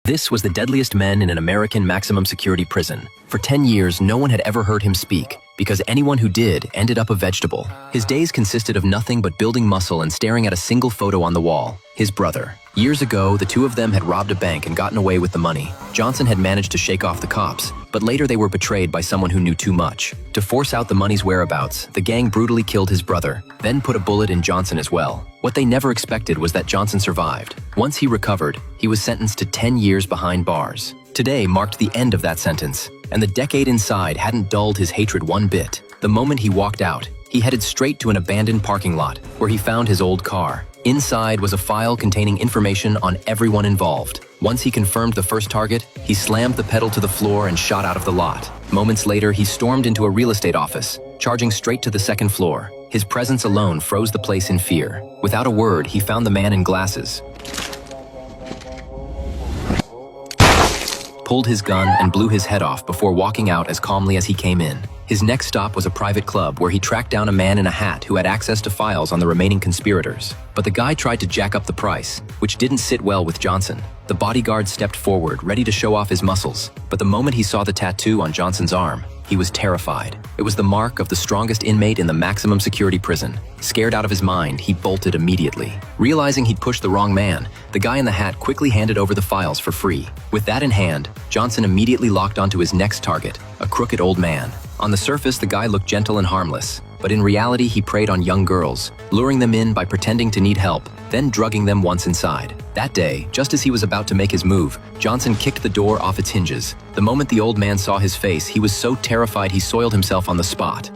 This was the deadliest man in an American maximum security prison. For 10 years, no one had ever heard him speak, because anyone who did ended up a vegetable. His days consisted of nothing but building muscle and staring at a single photo on the wall, his brother. Years ago, the two of them had robbed a bank and gotten away with the money. Johnson had managed to shake off the cops, but later they were betrayed by someone who knew too much. To force out the money's whereabouts, the gang brutally killed his brother, then put a bullet in Johnson as well. What they never expected was that Johnson survived. Once he recovered, he was sentenced to 10 years behind bars. Today marked the end of that sentence, and the decade inside hadn't dulled his hatred one bit. The moment he walked out, he headed straight to an abandoned parking lot, where he found his old car. Inside was a file containing information on everyone involved. Once he confirmed the first target, he slammed the pedal to the floor and shot out of the lot. Moments later, he stormed into a real estate office, charging straight to the second floor. His presence alone froze the place in fear. Without a word, he found the man in glasses, pulled his gun and blew his head off before walking out as calmly as he came in. His next stop was a private club where he tracked down a man in a hat who had access to files on the remaining conspirators. But the guy tried to jack up the price, which didn't sit well with Johnson. The bodyguard stepped forward, ready to show off his muscles, but the moment he saw the tattoo on Johnson's arm, he was terrified. It was the mark of the strongest inmate in the maximum security prison. Scared out of his mind, he bolted immediately. Realizing he'd pushed the wrong man, the guy in the hat quickly handed over the files for free. With that in hand, Johnson immediately locked onto his next target, a crooked old man. On the surface, the guy looked gentle and harmless, but in reality, he preyed on young girls, luring them in by pretending to need help, then drugging them once inside. That day, just as he was about to make his move, Johnson kicked the door off its hinges. The moment the old man saw his face, he was so terrified he soiled himself on the spot.